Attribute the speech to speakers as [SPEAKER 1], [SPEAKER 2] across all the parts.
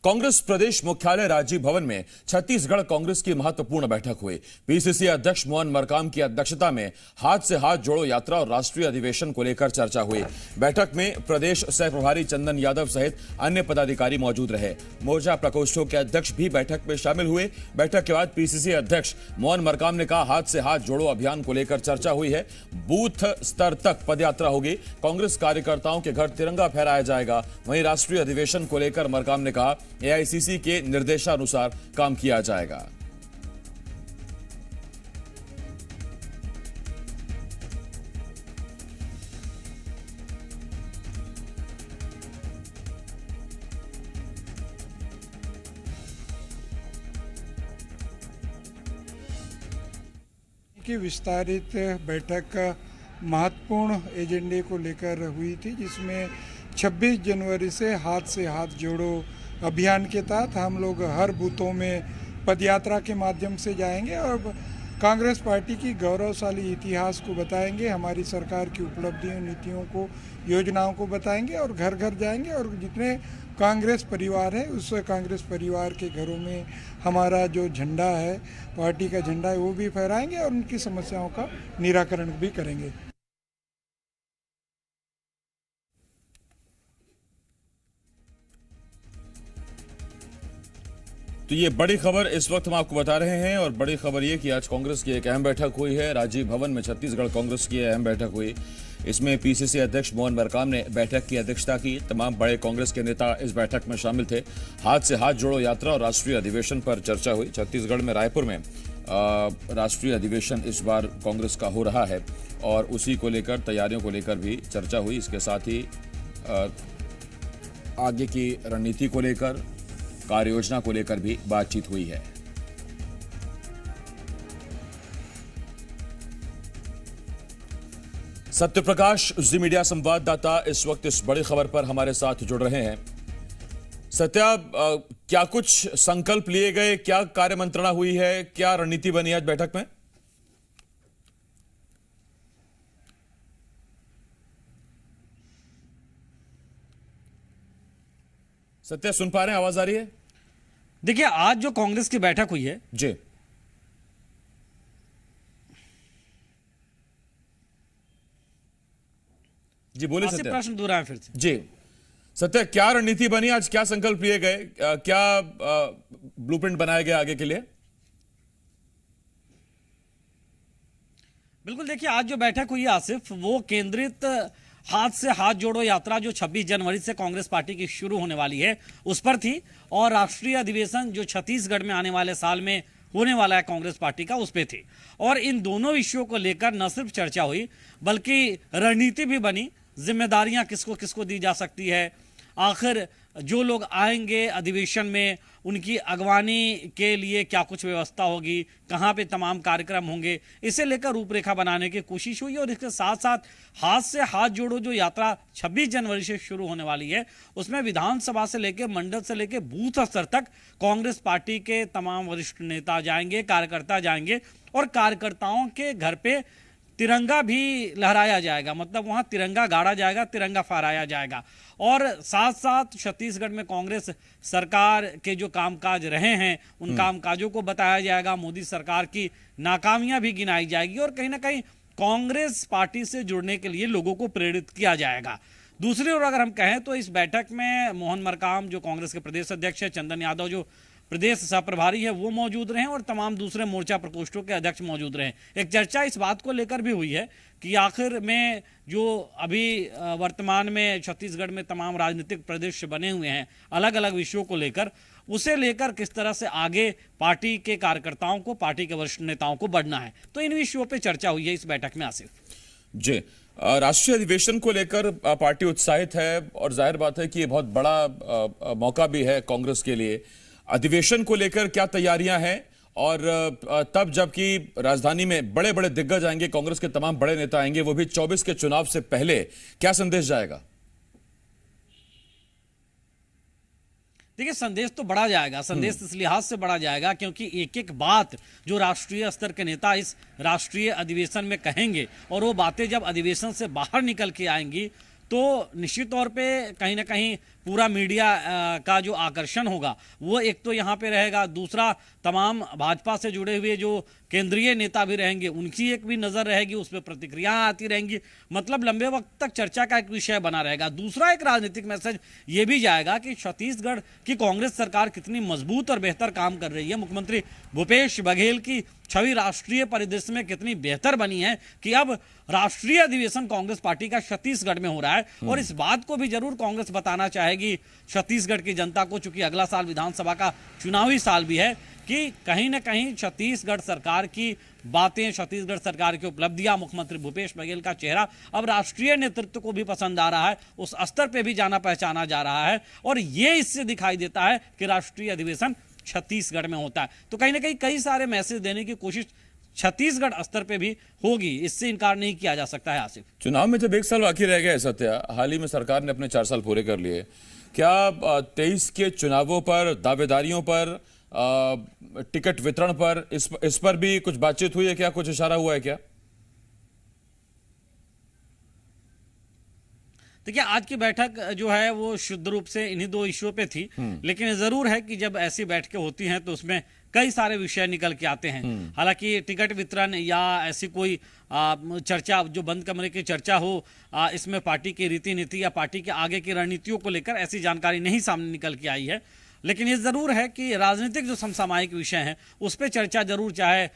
[SPEAKER 1] कांग्रेस प्रदेश मुख्यालय राजीव भवन में छत्तीसगढ़ कांग्रेस की महत्वपूर्ण बैठक हुई। पीसीसी अध्यक्ष मोहन मरकाम की अध्यक्षता में हाथ से हाथ जोड़ो यात्रा और राष्ट्रीय अधिवेशन को लेकर चर्चा हुई। बैठक में प्रदेश सह प्रभारी चंदन यादव सहित अन्य पदाधिकारी मौजूद रहे। मोर्चा प्रकोष्ठों के अध्यक्ष भी बैठक में शामिल हुए। बैठक के बाद पीसीसी अध्यक्ष मोहन मरकाम ने कहा, हाथ से हाथ जोड़ो अभियान को लेकर चर्चा हुई है। बूथ स्तर तक पदयात्रा होगी। कांग्रेस कार्यकर्ताओं के घर तिरंगा फहराया जाएगा। वहीं राष्ट्रीय अधिवेशन को लेकर मरकाम ने कहा, एआईसीसी के निर्देशानुसार काम किया जाएगा।
[SPEAKER 2] की विस्तारित बैठक महत्वपूर्ण एजेंडे को लेकर हुई थी, जिसमें 26 जनवरी से हाथ जोड़ो अभियान के तहत हम लोग हर बूथों में पदयात्रा के माध्यम से जाएंगे और कांग्रेस पार्टी की गौरवशाली इतिहास को बताएंगे, हमारी सरकार की उपलब्धियों, नीतियों को, योजनाओं को बताएंगे और घर घर जाएंगे और जितने कांग्रेस परिवार है उस कांग्रेस परिवार के घरों में हमारा जो झंडा है, पार्टी का झंडा है, वो भी फहराएंगे और उनकी समस्याओं का निराकरण भी करेंगे।
[SPEAKER 1] तो ये बड़ी खबर इस वक्त हम आपको बता रहे हैं और बड़ी खबर ये कि आज कांग्रेस की एक अहम बैठक हुई है। राजीव भवन में छत्तीसगढ़ कांग्रेस की अहम बैठक हुई। इसमें पीसीसी अध्यक्ष मोहन मरकाम ने बैठक की अध्यक्षता की। तमाम बड़े कांग्रेस के नेता इस बैठक में शामिल थे। हाथ से हाथ जोड़ो यात्रा और राष्ट्रीय अधिवेशन पर चर्चा हुई। छत्तीसगढ़ में रायपुर में राष्ट्रीय अधिवेशन इस बार कांग्रेस का हो रहा है और उसी को लेकर, तैयारियों को लेकर भी चर्चा हुई। इसके साथ ही आगे की रणनीति को लेकर, कार्य योजना को लेकर भी बातचीत हुई है। सत्यप्रकाश, जी मीडिया संवाददाता, इस वक्त इस बड़ी खबर पर हमारे साथ जुड़ रहे हैं। सत्या, क्या कुछ संकल्प लिए गए, क्या कार्य मंत्रणा हुई है, क्या रणनीति बनी आज बैठक में? सत्या, सुन पा रहे हैं? आवाज आ रही है?
[SPEAKER 3] देखिए, आज जो कांग्रेस की बैठक हुई है
[SPEAKER 1] जी जी बोलिए सत्या।
[SPEAKER 3] प्रश्न दोहराएं फिर से।
[SPEAKER 1] जी सत्या, क्या रणनीति बनी आज, क्या संकल्प लिए गए, क्या ब्लूप्रिंट बनाया गया आगे के लिए?
[SPEAKER 3] बिल्कुल, देखिए, आज जो बैठक हुई है आसिफ, वो केंद्रित हाथ से हाथ जोड़ो यात्रा जो 26 जनवरी से कांग्रेस पार्टी की शुरू होने वाली है उस पर थी, और राष्ट्रीय अधिवेशन जो छत्तीसगढ़ में आने वाले साल में होने वाला है कांग्रेस पार्टी का, उस पे थी। और इन दोनों विषयों को लेकर न सिर्फ चर्चा हुई बल्कि रणनीति भी बनी। जिम्मेदारियां किसको किसको दी जा सकती है, आखिर जो लोग आएंगे अधिवेशन में उनकी अगवानी के लिए क्या कुछ व्यवस्था होगी, कहाँ पे तमाम कार्यक्रम होंगे, इसे लेकर रूपरेखा बनाने की कोशिश हुई। और इसके साथ साथ हाथ से हाथ जोड़ो जो यात्रा 26 जनवरी से शुरू होने वाली है, उसमें विधानसभा से लेकर, मंडल से लेकर बूथ स्तर तक कांग्रेस पार्टी के तमाम वरिष्ठ नेता जाएंगे, कार्यकर्ता जाएंगे और कार्यकर्ताओं के घर पे तिरंगा भी लहराया जाएगा। मतलब वहां तिरंगा गाड़ा जाएगा, तिरंगा फहराया जाएगा। और साथ साथ छत्तीसगढ़ में कांग्रेस सरकार के जो कामकाज रहे हैं उन कामकाजों को बताया जाएगा। मोदी सरकार की नाकामियां भी गिनाई जाएगी और कहीं ना कहीं कांग्रेस पार्टी से जुड़ने के लिए लोगों को प्रेरित किया जाएगा। दूसरी ओर अगर हम कहें तो इस बैठक में मोहन मरकाम जो कांग्रेस के प्रदेश अध्यक्ष है, चंदन यादव जो प्रदेश सह प्रभारी है, वो मौजूद रहे और तमाम दूसरे मोर्चा प्रकोष्ठों के अध्यक्ष मौजूद रहे। एक चर्चा इस बात को लेकर भी हुई है कि आखिर में जो अभी वर्तमान में छत्तीसगढ़ में तमाम राजनीतिक परिदृश्य बने हुए हैं अलग अलग विषयों को लेकर, उसे लेकर किस तरह से आगे पार्टी के कार्यकर्ताओं को, पार्टी के वरिष्ठ नेताओं को बढ़ना है। तो इन विषयों पर चर्चा हुई है इस बैठक में। आसिफ
[SPEAKER 1] जी, राष्ट्रीय अधिवेशन को लेकर पार्टी उत्साहित है और जाहिर बात है कि ये बहुत बड़ा मौका भी है कांग्रेस के लिए। अधिवेशन को लेकर क्या तैयारियां हैं और तब जबकि राजधानी में बड़े बड़े दिग्गज आएंगे, कांग्रेस के तमाम बड़े नेता आएंगे, वो भी 24 के चुनाव से पहले, क्या संदेश जाएगा?
[SPEAKER 3] देखिए, संदेश तो बढ़ा जाएगा। संदेश इस लिहाज से बढ़ा जाएगा क्योंकि एक एक बात जो राष्ट्रीय स्तर के नेता इस राष्ट्रीय अधिवेशन में कहेंगे और वो बातें जब अधिवेशन से बाहर निकल के आएंगी तो निश्चित तौर पे कहीं ना कहीं पूरा मीडिया का जो आकर्षण होगा वो एक तो यहाँ पे रहेगा, दूसरा तमाम भाजपा से जुड़े हुए जो केंद्रीय नेता भी रहेंगे उनकी एक भी नजर रहेगी, उस पर प्रतिक्रियाएं आती रहेंगी, मतलब लंबे वक्त तक चर्चा का एक विषय बना रहेगा। दूसरा एक राजनीतिक मैसेज ये भी जाएगा कि छत्तीसगढ़ की कांग्रेस सरकार कितनी मजबूत और बेहतर काम कर रही है, मुख्यमंत्री भूपेश बघेल की छवि राष्ट्रीय परिदृश्य में कितनी बेहतर बनी है कि अब राष्ट्रीय अधिवेशन कांग्रेस पार्टी का छत्तीसगढ़ में हो रहा है। और इस बात को भी जरूर कांग्रेस बताना चाहेगी छत्तीसगढ़ की जनता को, चूंकि अगला साल विधानसभा का चुनावी साल भी है, कि कहीं ना कहीं छत्तीसगढ़ सरकार की बातें, छत्तीसगढ़ सरकार की उपलब्धियां, मुख्यमंत्री भूपेश बघेल का चेहरा अब राष्ट्रीय नेतृत्व को भी पसंद आ रहा है, उस स्तर पे भी जाना पहचाना जा रहा है। और ये इससे दिखाई देता है कि राष्ट्रीय अधिवेशन छत्तीसगढ़ में होता है, तो कहीं ना कहीं कई सारे मैसेज देने की कोशिश छत्तीसगढ़ स्तर पे भी होगी, इससे इनकार नहीं किया जा सकता है। आसिफ,
[SPEAKER 1] चुनाव में जब 1 साल बाकी रह गया है सत्या, हाल ही में सरकार ने अपने 4 साल पूरे कर लिए, क्या 23 के चुनावों पर, दावेदारियों पर, टिकट वितरण पर, इस पर भी कुछ बातचीत हुई है क्या, कुछ इशारा हुआ है क्या?
[SPEAKER 3] देखिए, आज की बैठक जो है वो शुद्ध रूप से इन्हीं 2 इश्यूओं पे थी, लेकिन जरूर है कि जब ऐसी बैठकें होती हैं तो उसमें कई सारे विषय निकल के आते हैं। हालांकि टिकट वितरण या ऐसी कोई चर्चा, जो बंद कमरे की चर्चा हो, इसमें पार्टी की रीति नीति या पार्टी के आगे की रणनीतियों को लेकर ऐसी जानकारी नहीं सामने निकल के आई है। लेकिन ये जरूर है कि राजनीतिक जो समसामयिक विषय हैं उस पर चर्चा जरूर, चाहे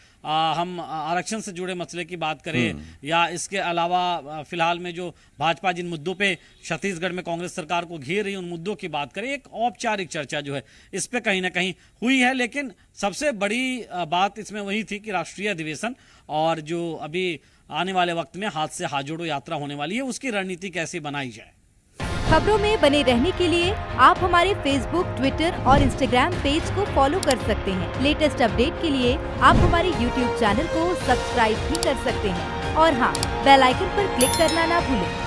[SPEAKER 3] हम आरक्षण से जुड़े मसले की बात करें या इसके अलावा फिलहाल में जो भाजपा जिन मुद्दों पे छत्तीसगढ़ में कांग्रेस सरकार को घेर रही उन मुद्दों की बात करें, एक औपचारिक चर्चा जो है इस पे कहीं ना कहीं हुई है। लेकिन सबसे बड़ी बात इसमें वही थी कि राष्ट्रीय अधिवेशन और जो अभी आने वाले वक्त में हाथ से हाथ जोड़ो यात्रा होने वाली है, उसकी रणनीति कैसे बनाई जाए।
[SPEAKER 4] खबरों में बने रहने के लिए आप हमारे फेसबुक, ट्विटर और इंस्टाग्राम पेज को फॉलो कर सकते हैं। लेटेस्ट अपडेट के लिए आप हमारे यूट्यूब चैनल को सब्सक्राइब भी कर सकते हैं और हाँ, बेल आइकन पर क्लिक करना ना भूलें।